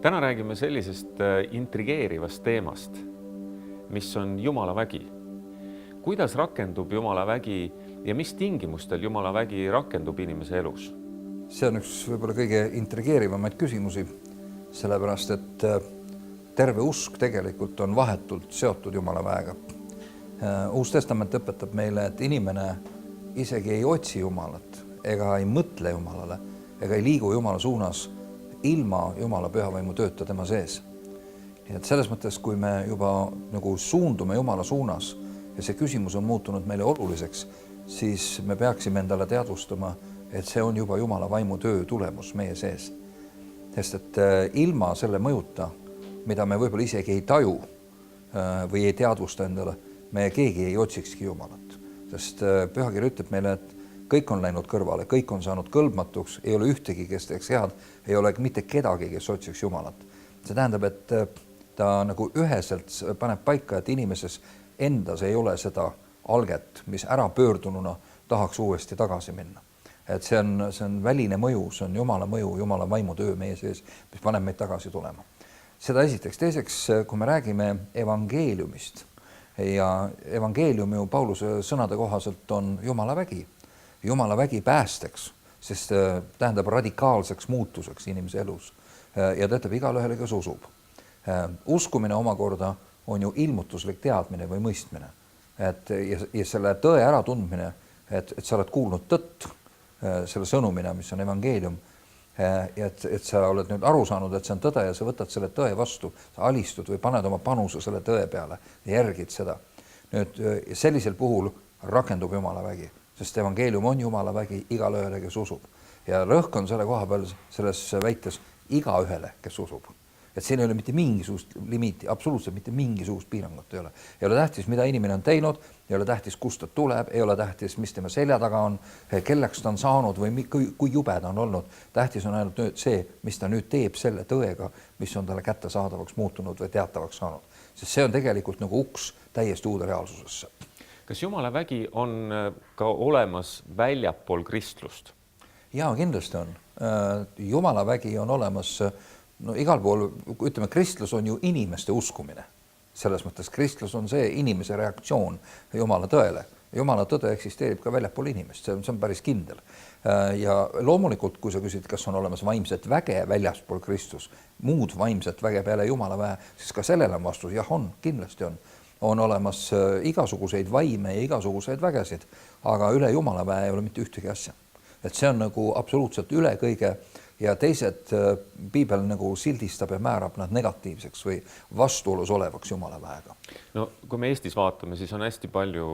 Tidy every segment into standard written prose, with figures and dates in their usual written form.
Täna räägime sellisest intrigeerivast teemast, mis on Jumala vägi. Kuidas rakendub Jumala vägi ja mis tingimustel Jumala vägi rakendub inimese elus? See on üks võib-olla kõige intrigeerivamaid küsimusi, sellepärast et terve usk tegelikult on vahetult seotud Jumala väega. Uus testament õpetab meile, et inimene isegi ei otsi Jumalat ega ei mõtle Jumalale ega ei liigu Jumala suunas ilma Jumala pühavaimu tööta tema sees. Nii et selles mõttes, kui me juba nagu suundume Jumala suunas ja see küsimus on muutunud meile oluliseks, siis me peaksime endale teadvustama, et see on juba Jumala vaimu töö tulemus meie sees. Sest et ilma selle mõjuta, mida me võib-olla isegi ei taju või ei teadvusta endale, me keegi ei otsikski Jumalat. Sest pühakiri ütleb meile, et kõik on läinud kõrvale, kõik on saanud kõlbmatuks, ei ole ühtegi, kes teeks head, ei ole mitte kedagi, kes otsiks Jumalat. See tähendab, et ta nagu üheselt paneb paika, et inimeses endas ei ole seda alget, mis ära pöördununa tahaks uuesti tagasi minna. Et see on väline mõju, see on Jumala mõju, Jumala vaimu töö meie sees, mis paneb meid tagasi tulema. Seda esiteks. Teiseks, kui me räägime evangeeliumist ja evangeeliumi ju Pauluse sõnade kohaselt on Jumala vägi. Jumala vägi päästeks, sest tähendab radikaalseks muutuseks inimese elus ja töötab igale ühele, kes usub. Uskumine omakorda on ju ilmutuslik teadmine või mõistmine. Ja selle tõe äratundmine, et sa oled kuulnud tõtt, selle sõnumina, mis on evangeelium, ja et sa oled nüüd aru saanud, et see on tõde ja sa võtad selle tõe vastu, sa alistud või paned oma panuse selle tõe peale ja järgid seda. Nüüd sellisel puhul rakendub Jumala vägi. Sest evangeelium on Jumala vägi igale ühele, kes usub. Ja rõhk on selle koha peal selles väites iga ühele, kes usub. Et siin ei ole mitte mingisugust limiiti, absoluutselt mitte mingisugust piirangut ei ole. Ei ole tähtis, mida inimene on teinud, ei ole tähtis, kust ta tuleb, ei ole tähtis, mis tema selja taga on, kelleks ta on saanud või kui jube ta on olnud. Tähtis on ainult see, mis ta nüüd teeb selle tõega, mis on talle kättesaadavaks muutunud või teatavaks saanud. Sest see on tegelikult nagu uks täiesti uude reaalsusesse. Kas Jumala vägi on ka olemas väljapool kristlust? Jaa, kindlasti on. Jumala vägi on olemas igal pool, ütleme, kristlus on ju inimeste uskumine. Selles mõttes kristlus on see inimese reaktsioon Jumala tõele. Jumala tõde eksisteerib ka väljapool inimest, see on päris kindel. Ja loomulikult, kui sa küsid, kas on olemas vaimset väge väljaspool Kristus, muud vaimset väge peale Jumala väe, siis ka sellele on vastus, jah on, kindlasti on. On olemas igasuguseid vaime ja igasuguseid vägesid, aga üle Jumala väe ei ole mitte ühtegi asja. Et see on nagu absoluutselt üle kõige ja teised piibel nagu sildistab ja määrab nad negatiivseks või vastuolus olevaks Jumala väega. No kui me Eestis vaatame, siis on hästi palju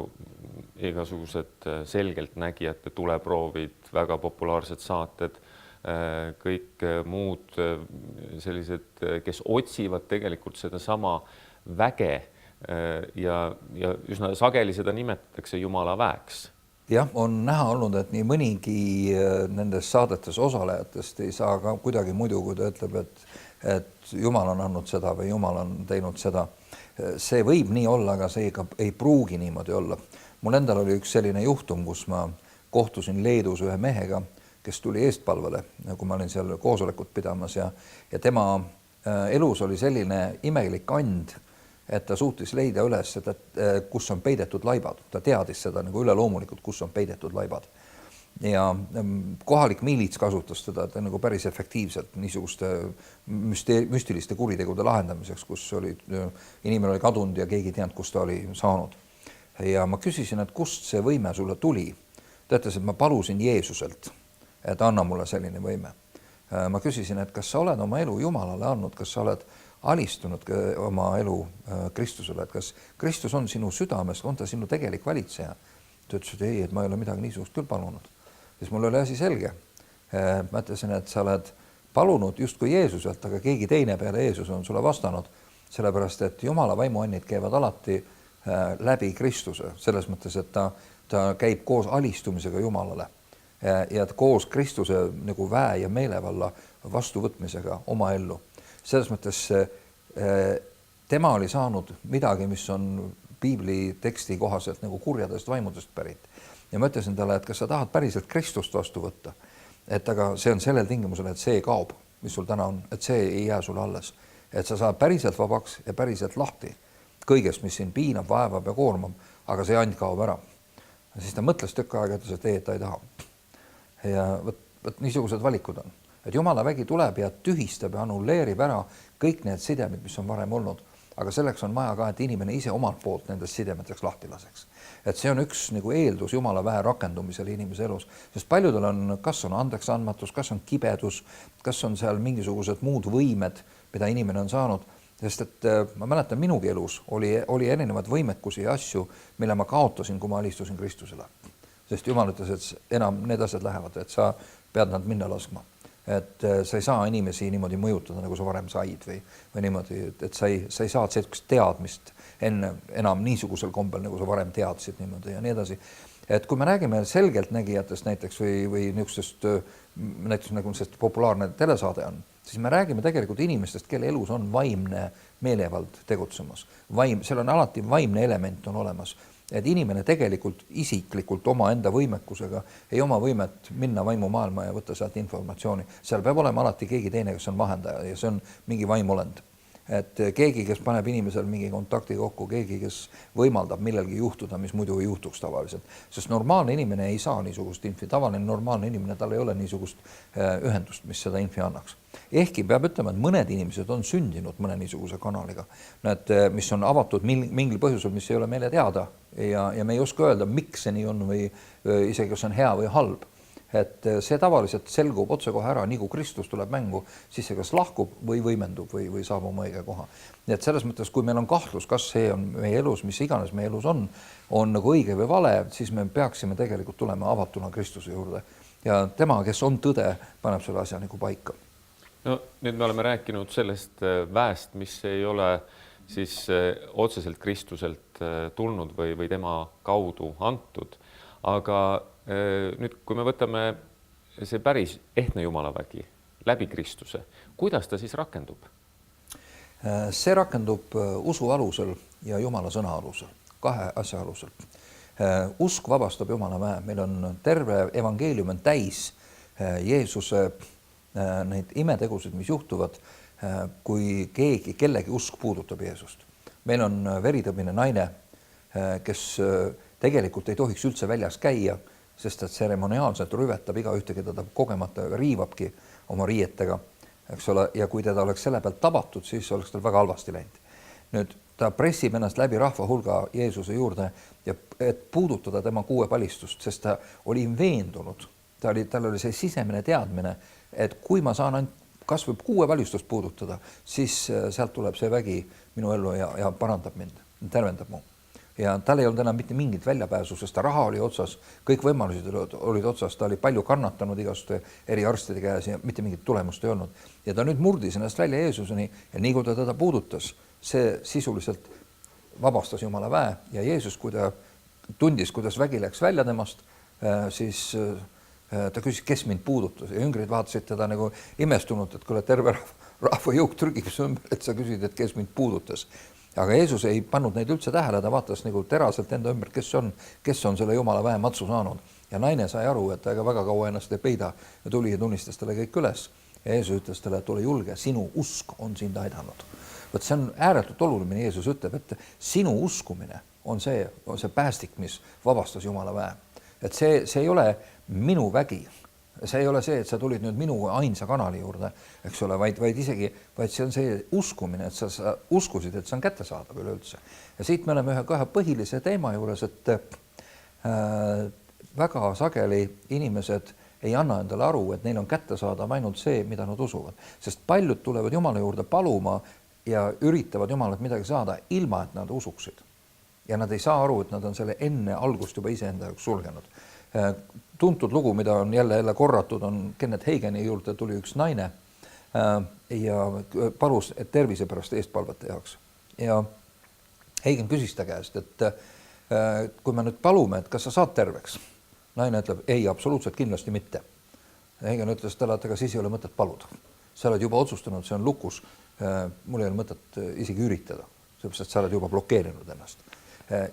igasugused selgelt nägijate tuleproovid, väga populaarsed saated, kõik muud sellised, kes otsivad tegelikult seda sama väge ja üsna sageli seda nimetatakse Jumala väeks. Jah, on näha olnud, et nii mõnigi nendes saadetes osalejatest ei saa ka kuidagi muidu, kui ta ütleb, et Jumal on andnud seda või Jumal on teinud seda. See võib nii olla, aga see ei pruugi niimoodi olla. Mul endal oli üks selline juhtum, kus ma kohtusin Leedus ühe mehega, kes tuli eestpalvele, kui ma olin seal koosolekut pidamas ja tema elus oli selline imelik and, et ta suutis leida üles, kus on peidetud laibad. Ta teadis seda nagu üleloomulikult, kus on peidetud laibad. Ja kohalik miilits kasutas teda nagu päris efektiivselt niisuguste müstiliste kuritegude lahendamiseks, kus inimene oli kadunud ja keegi ei teadnud, kus ta oli saanud. Ja ma küsisin, et kust see võime sulle tuli. Ta ütles, et ma palusin Jeesuselt, et anna mulle selline võime. Ma küsisin, et kas sa oled oma elu Jumalale andnud, kas sa oled alistunud oma elu Kristusele, et kas Kristus on sinu südames, on ta sinu tegelik valitseja? Ta ütles, et ei, et ma ei ole midagi niisugust küll palunud. Siis mul oli asi selge. Ma ütlesin, et sa oled palunud justkui Jeesuselt, aga keegi teine peale Jeesus on sulle vastanud, sellepärast, et Jumala vaimuannid käivad alati läbi Kristuse, selles mõttes, et ta käib koos alistumisega Jumalale ja koos Kristuse nagu väe ja meelevalla vastuvõtmisega oma ellu. Selles mõttes tema oli saanud midagi, mis on piibli teksti kohaselt nagu kurjadest vaimudest pärit. Ja ma ütlesin talle, et kas sa tahad päriselt Kristust vastu võtta, et aga see on sellel tingimusel, et see kaob. mis sul täna on, et see ei jää sulle alles, et sa saad päriselt vabaks ja päriselt lahti kõigest, mis sind piinab, vaevab ja koormab, aga see and kaob ära. Ja siis ta mõtles tükk aega, ütles, et ei, et ta ei taha. Ja võt niisugused valikud on, et Jumala vägi tuleb ja tühistab ja annulleerib ära kõik need sidemid, mis on varem olnud, aga selleks on vaja ka, et inimene ise omalt poolt nendest sidemeteks lahti laseks. Et see on üks nagu eeldus Jumala väe rakendumisel inimese elus, sest paljudel on, kas on andeks andmatus, kas on kibedus, kas on seal mingisugused muud võimed, mida inimene on saanud, sest et ma mäletan, minugi elus oli erinevad võimekusi ja asju, mille ma kaotasin, kui ma alistusin Kristusele. Sest Jumal ütles, et enam need asjad lähevad, et sa pead nad minna laskma. Et sa ei saa inimesi niimoodi mõjutada, nagu sa varem said või niimoodi, et sa ei saa sellist teadmist enam niisugusel kombel, nagu sa varem teadsid niimoodi ja nii edasi. Et kui me räägime selgelt nägijatest näiteks või niisugusest, näiteks nagu see populaarne telesaade on, siis me räägime tegelikult inimestest, kelle elus on vaimne meelevald tegutsemas. Seal on alati vaimne element on olemas. Et inimene tegelikult isiklikult oma enda võimekusega ei oma võimet minna vaimumaailma ja võtta sealt informatsiooni. Seal peab olema alati keegi teine, kes on vahendaja ja see on mingi vaimolend. Et keegi, kes paneb inimesel mingi kontakti kokku, keegi, kes võimaldab millelgi juhtuda, mis muidu ei juhtuks tavaliselt. Sest normaalne inimene ei saa niisugust infi. Tavaline normaalne inimene, tal ei ole niisugust ühendust, mis seda infi annaks. Ehkki peab ütlema, et mõned inimesed on sündinud mõne niisuguse kanaliga, mis on avatud mingil põhjusel, mis ei ole meile teada ja me ei oska öelda, miks see nii on või isegi kas on hea või halb. Et see tavaliselt selgub otsekohe ära, nii kui Kristus tuleb mängu, siis see kas lahkub või võimendub või saab oma õige koha. Nii et selles mõttes, kui meil on kahtlus, kas see on meie elus, mis iganes meie elus on nagu õige või vale, siis me peaksime tegelikult tulema avatuna Kristuse juurde. Ja tema, kes on tõde, paneb selle asja nagu paika. No nüüd me oleme rääkinud sellest väest, mis ei ole siis otseselt Kristuselt tulnud või tema kaudu antud, aga nüüd, kui me võtame see päris ehtne Jumalavägi läbi Kristuse, kuidas ta siis rakendub? See rakendub usu alusel ja Jumala sõna alusel, kahe asja alusel. Usk vabastab Jumala väe, meil on terve evangeelium on täis Jeesuse neid imetegusid, mis juhtuvad, kui kellegi usk puudutab Jeesust. Meil on veritõbine naine, kes tegelikult ei tohiks üldse väljas käia, sest et tseremoniaalselt rüvetab iga ühte, keda ta kogemata riivabki oma riietega, eks ole, ja kui teda oleks selle pealt tabatud, siis oleks tal väga halvasti läinud. Nüüd ta pressib ennast läbi rahva hulga Jeesuse juurde, ja et puudutada tema kuuepalistust, sest ta oli veendunud, tal oli see sisemine teadmine, et kui ma saan kas või kuuepalistust puudutada, siis sealt tuleb see vägi minu ellu ja parandab mind, tervendab mu. Ja tal ei olnud enam mitte mingit väljapääsu, sest ta raha oli otsas, kõik võimalused olid otsas, ta oli palju kannatanud igasuguste eriarstide käes ja mitte mingit tulemust ei olnud. Ja ta nüüd murdis ennast välja Jeesuseni ja nii kui ta teda puudutas, see sisuliselt vabastas Jumala väe ja Jeesus, kui ta tundis, kuidas vägi läks välja temast, siis ta küsis, kes mind puudutas ja jüngrid vaatasid teda nagu imestunud, et kuule terve rahva jõuk trügib ümber, et sa küsid, et kes mind puudutas. Aga Jeesus ei pannud neid üldse tähele, ta vaatas nagu teraselt enda ümber, kes on selle Jumala väe matsu saanud. Ja naine sai aru, et ta ega väga kaua ennast ei peida ja tuli ja tunnistas talle kõik üles. Ja Jeesus ütles talle, et ole julge, sinu usk on sind aidanud. Võt see on ääretult oluline, Jeesus ütleb, et sinu uskumine on see päästik, mis vabastas Jumala väe. Et see ei ole minu vägi. See ei ole see, et sa tulid nüüd minu ainsa kanali juurde, eks ole, vaid see on see uskumine, et sa uskusid, et see on kättesaadav üleüldse. Ja siit me oleme ühe põhilise teema juures, et väga sageli inimesed ei anna endale aru, et neil on kättesaadav ainult see, mida nad usuvad. Sest paljud tulevad Jumala juurde paluma ja üritavad Jumalat midagi saada, ilma et nad usuksid. Ja nad ei saa aru, et nad on selle enne algust juba iseenda jaoks sulgenud. Tuntud lugu, mida on jälle korratud, on Kenneth Hagini juurde tuli üks naine ja palus, et tervise pärast eestpalvete jaoks. Ja Hagen küsis ta käest, et kui me nüüd palume, et kas sa saad terveks? Naine ütleb, ei, absoluutselt kindlasti mitte. Hagen ütles talle, et aga siis ei ole mõtet paluda. Sa oled juba otsustanud, see on lukus. Mul ei ole mõtet isegi üritada, sellepärast, et sa oled juba blokeerinud ennast.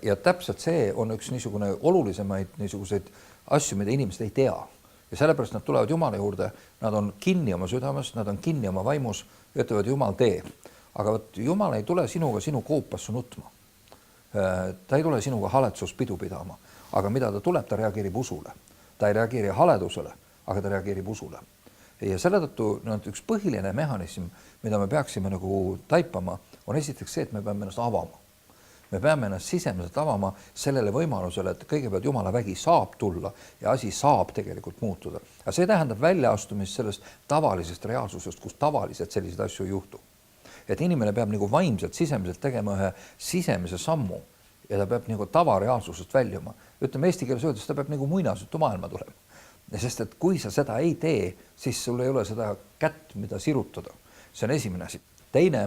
Ja täpselt see on üks niisugune olulisemaid niisuguseid asju, mida inimesed ei tea. ja sellepärast nad tulevad Jumala juurde, nad on kinni oma südames, nad on kinni oma vaimus, ütlevad Jumal tee. Aga võt, Jumal ei tule sinuga sinu koopasse nutma. Ta ei tule sinuga haletsuspidu pidama, aga mida ta tuleb, ta reageerib usule. Ta ei reageeri haledusele, aga ta reageerib usule. Ja selle tõttu üks põhiline mehhanism, mida me peaksime nagu taipama, on esiteks see, et me peame ennast avama. Me peame ennast sisemiselt avama sellele võimalusele, et kõigepealt Jumala vägi saab tulla ja asi saab tegelikult muutuda. Aga see tähendab väljaastumist sellest tavalisest reaalsusest, kus tavaliselt selliseid asju ei juhtu. Et inimene peab nagu vaimselt, sisemiselt tegema ühe sisemise sammu ja ta peab nagu tavareaalsusest väljuma. Ütleme eesti keeles öeldes, ta peab nagu muinasjutu maailma tulema. Sest et kui sa seda ei tee, siis sul ei ole seda kätt, mida sirutada. See on esimene asi. Teine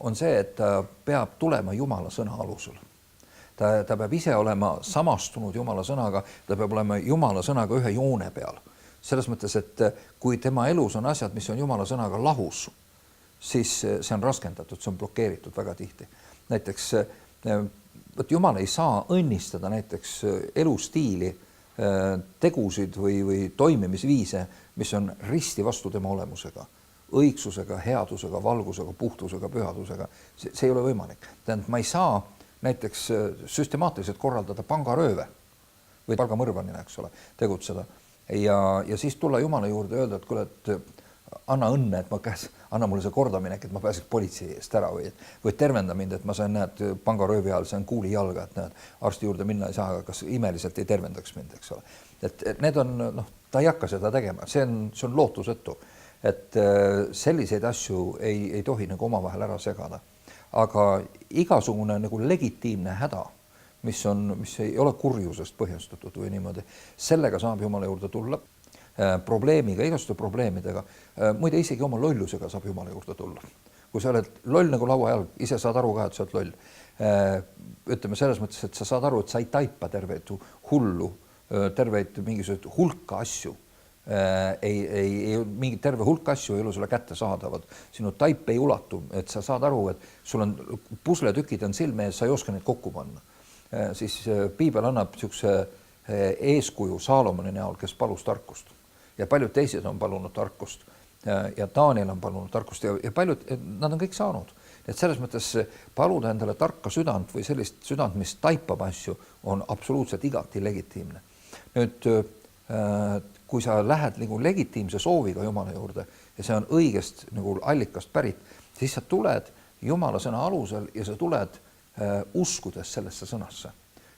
on see, et ta peab tulema Jumala sõna alusel. Ta peab ise olema samastunud Jumala sõnaga, ta peab olema Jumala sõnaga ühe joone peal. Selles mõttes, et kui tema elus on asjad, mis on Jumala sõnaga lahus, siis see on raskendatud, see on blokeeritud väga tihti. Näiteks, Jumal ei saa õnnistada näiteks elustiili, tegusid või toimimisviise, mis on risti vastu tema olemusega, õigsusega, headusega, valgusega, puhtusega, pühadusega. See ei ole võimalik. Tähendab, ma ei saa näiteks süstemaatiliselt korraldada pangarööve või palgamõrvanina, eks ole, tegutseda. Ja siis tulla Jumala juurde ja öelda, et kuule, et anna õnne, et anna mulle see kordaminek, et ma pääseks politsei eest ära või tervenda mind, et ma sain, näed, pangaröövi all, see on kuuli jalga, et näed, arsti juurde minna ei saa, kas imeliselt ei tervendaks mind, eks ole. Et need on, ta ei hakka seda tegema, see on lootusetu, et selliseid asju ei tohi nagu omavahel ära segada. Aga igasugune nagu legitiimne häda, mis ei ole kurjusest põhjustatud või niimoodi, sellega saab Jumala juurde tulla. Probleemiga, igasuguste probleemidega, muide isegi oma lollusega saab Jumala juurde tulla. Kui sa oled loll nagu lauajalg, ise saad aru ka, et sa oled loll. Ütleme selles mõttes, et sa saad aru, et sa ei taipa terveid hullu, terveid mingisugused hulka asju. Mingi terve hulk asju ei ole sulle kätte saadavad. Sinu taip ei ulatu, et sa saad aru, et sul on pusletükid on silme ees, sa ei oska neid kokku panna. Siis Piibel annab niisuguse eeskuju Saalomoni näol, kes palus tarkust. Ja paljud teised on palunud tarkust ja Daniel on palunud tarkust ja paljud, nad on kõik saanud. Et selles mõttes paluda endale tarka südant või sellist südant, mis taipab asju, on absoluutselt igati legitiimne. Nüüd, kui sa lähed nagu legitiimse sooviga Jumala juurde ja see on õigest nagu allikast pärit, siis sa tuled Jumala sõna alusel ja sa tuled uskudes sellesse sõnasse.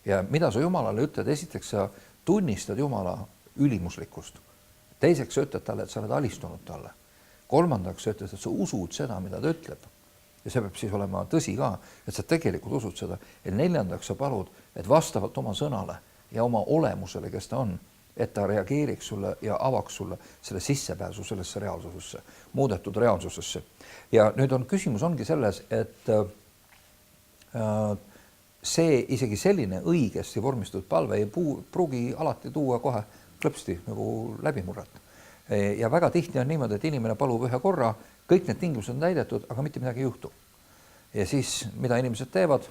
Ja mida sa Jumalale ütled, esiteks sa tunnistad Jumala ülimuslikkust. Teiseks sa ütled talle, et sa oled alistunud talle. Kolmandaks sa ütled, et sa usud seda, mida ta ütleb. Ja see peab siis olema tõsi ka, et sa tegelikult usud seda. Ja neljandaks sa palud, et vastavalt oma sõnale ja oma olemusele, kes ta on, et ta reageeriks sulle ja avaks sulle selle sissepääsu sellesse reaalsusesse, muudetud reaalsusesse. Ja nüüd küsimus ongi selles, et see isegi selline õigesti vormistatud palve ei pruugi alati tuua kohe klõpsti nagu läbimurret. Ja väga tihti on niimoodi, et inimene palub ühe korra, kõik need tingimused on täidetud, aga mitte midagi ei juhtu. Ja siis, mida inimesed teevad?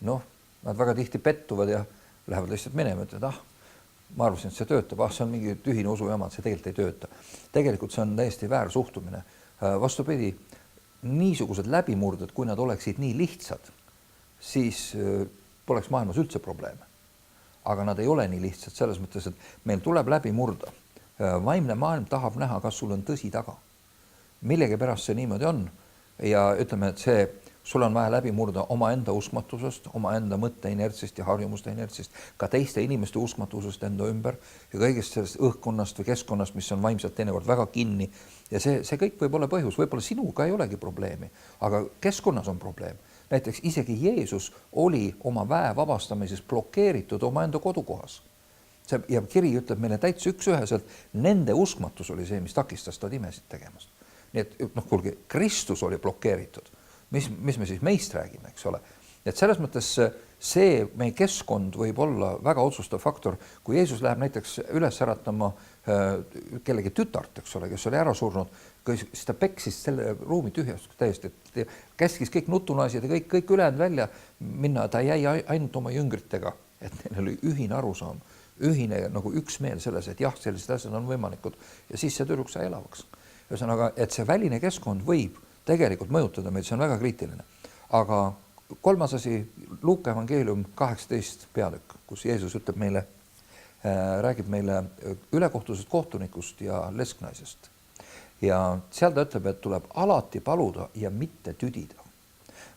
Nad väga tihti pettuvad ja lähevad lihtsalt minema, et ma arvasin, et see töötab, see on mingi tühine usujama, see tegelikult ei tööta. Tegelikult see on täiesti väär suhtumine. Vastupidi, niisugused läbimurded, kui nad oleksid nii lihtsad, siis poleks maailmas üldse probleeme. Aga nad ei ole nii lihtsad selles mõttes, et meil tuleb läbi murda. Vaimne maailm tahab näha, kas sul on tõsi taga. Millegi pärast see niimoodi on. Ja ütleme, et sul on vaja läbi murda oma enda uskmatusest, oma enda mõtte inertsist ja harjumuste inertsist, ka teiste inimeste uskmatusest enda ümber ja kõigest sellest õhkkonnast või keskkonnast, mis on vaimselt teinekord väga kinni. Ja see kõik võib olla põhjus, võib-olla sinuga ei olegi probleemi, aga keskkonnas on probleem. Näiteks isegi Jeesus oli oma väe vabastamises blokeeritud oma enda kodukohas. Ja kiri ütleb meile täitsa üksüheselt, nende uskmatus oli see, mis takistas ta imesid tegemast. Nii et kuulge, Kristus oli blokeeritud. Mis me siis meist räägime, eks ole? Et selles mõttes see meie keskkond võib olla väga otsustav faktor, kui Jeesus läheb näiteks üles äratama kellegi tütart, eks ole, kes oli ära surnud, siis ta peksis selle ruumi tühjast täiesti, käskis kõik nutunaised ja kõik ülejäänud välja minna, ta jäi ainult oma jüngritega, et neil oli ühine arusaam, ühine nagu üksmeel selles, et jah, sellised asjad on võimalikud ja siis see tüdruk sai elavaks. Ühesõnaga, et see väline keskkond võib tegelikult mõjutada meid, see on väga kriitiline. Aga kolmas asi, Luuka evangeelium 18 peatükk, kus Jeesus ütleb meile, räägib meile ülekohtusest kohtunikust ja lesknaisest. Ja seal ta ütleb, et tuleb alati paluda ja mitte tüdida.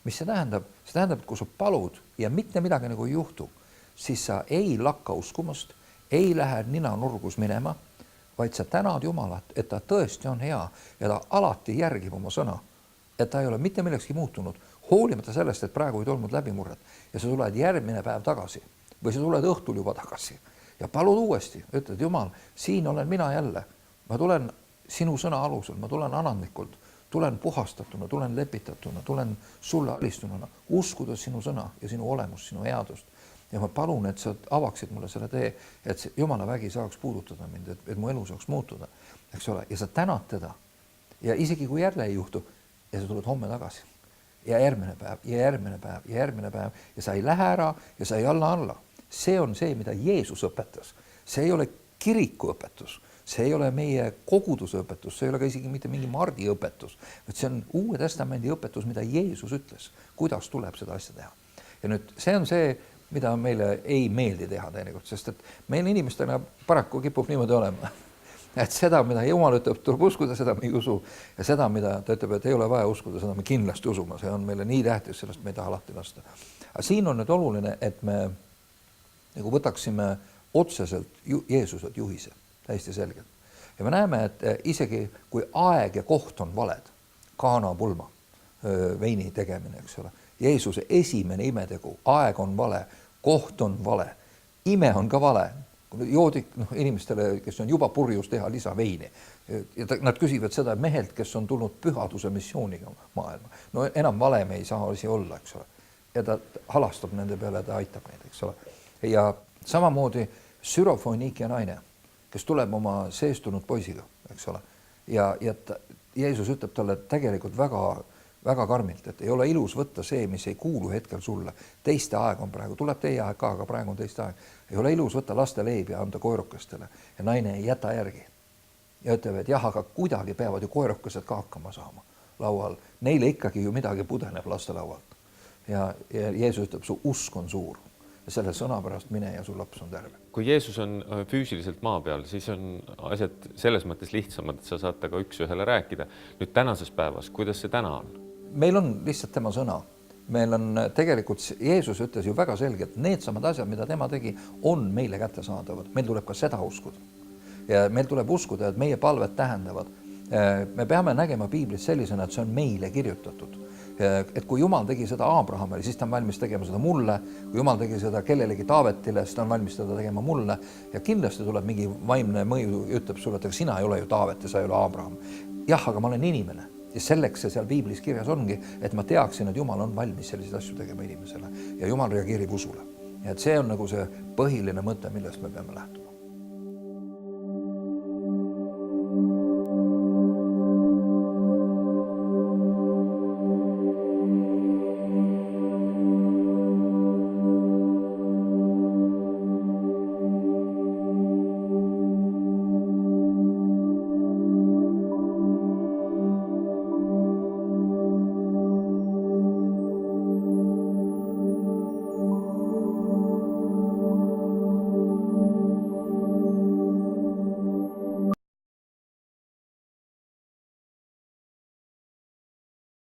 Mis see tähendab? See tähendab, et kui sa palud ja mitte midagi nagu ei juhtu, siis sa ei lakka uskumast, ei lähe nina nurgus minema, vaid sa tänad Jumalat, et ta tõesti on hea ja ta alati järgib oma sõna. Et ta ei ole mitte millekski muutunud, hoolimata sellest, et praegu ei tulnud läbimurret ja sa tuled järgmine päev tagasi või sa tuled õhtul juba tagasi ja palud uuesti, ütled Jumal, siin olen mina jälle, ma tulen sinu sõna alusel, ma tulen anandlikult, tulen puhastatuna, tulen lepitatuna, tulen sulle alistununa, uskudes sinu sõna ja sinu olemust, sinu headust. Ja ma palun, et sa avaksid mulle selle tee, et Jumala vägi saaks puudutada mind, et mu elu saaks muutuda, eks ole, ja sa tänad teda. Ja isegi kui jälle ei juhtu, ja sa tuled homme tagasi ja järgmine päev ja järgmine päev ja järgmine päev ja sa ei lähe ära ja sa ei alla. See on see, mida Jeesus õpetas. See ei ole kiriku õpetus, see ei ole meie koguduse õpetus, see ei ole ka isegi mitte mingi Mardi õpetus, vaid see on Uue Testamendi õpetus, mida Jeesus ütles, kuidas tuleb seda asja teha. Ja nüüd see on see, mida meile ei meeldi teha teinekord, sest et meil inimestena paraku kipub niimoodi olema. Et seda, mida Jumal ütleb, tuleb uskuda, seda me ei usu. Ja seda, mida ta ütleb, et ei ole vaja uskuda, seda me kindlasti usuma. See on meile nii tähtis, sellest me ei taha alati lasta. Aga siin on nüüd oluline, et me nagu võtaksime otseselt Jeesuselt juhise, täiesti selgelt. Ja me näeme, et isegi kui aeg ja koht on valed, Kaana pulma, veini tegemine, eks ole, Jeesuse esimene imetegu, aeg on vale, koht on vale, ime on ka vale. Joodik inimestele, kes on juba purjus teha lisaveini. Ja nad küsivad seda mehelt, kes on tulnud pühaduse missiooniga maailma. No enam vale me ei saa asi olla, eks ole. Ja ta halastab nende peale, ta aitab neid, eks ole. Ja samamoodi Sürofoniikia naine, kes tuleb oma seestunud poisiga, eks ole. Ja Jeesus ütleb talle tegelikult väga karmilt, et ei ole ilus võtta see, mis ei kuulu hetkel sulle. Teiste aeg on praegu, tuleb teie aeg ka, aga praegu on teiste aeg. Ei ole ilus võtta laste leib ja anda koerukestele ja naine ei jäta järgi. Ja ütleb, et jah, aga kuidagi peavad ju koerukesed ka hakkama saama laual. Neile ikkagi ju midagi pudeneb laste laualt. Ja Jeesus ütleb, su usk on suur. Ja selle sõna pärast mine ja su laps on terve. Kui Jeesus on füüsiliselt maa peal, siis on asjad selles mõttes lihtsamad, et sa saad ka üks ühele rääkida. Nüüd tänases päevas, kuidas see täna on? Meil on lihtsalt tema sõna. Meil on tegelikult, Jeesus ütles ju väga selgelt, need samad asjad, mida tema tegi, on meile kättesaadavad. Meil tuleb ka seda uskuda. Ja meil tuleb uskuda, et meie palved tähendavad. Me peame nägema piiblis sellisena, et see on meile kirjutatud. Et kui Jumal tegi seda Abrahamile, siis ta on valmis tegema seda mulle. Kui Jumal tegi seda kellelegi Taavetile, siis ta on valmis seda tegema mulle. Ja kindlasti tuleb mingi vaimne mõju, ütleb sulle, et sina ei ole ju Taavet ja sa ei ole Abraham. Jah, aga ma olen inimene. Ja selleks see seal piiblis kirjas ongi, et ma teaksin, et Jumal on valmis selliseid asju tegema inimesele ja Jumal reageerib usule. Ja et see on nagu see põhiline mõte, millest me peame lähtuma.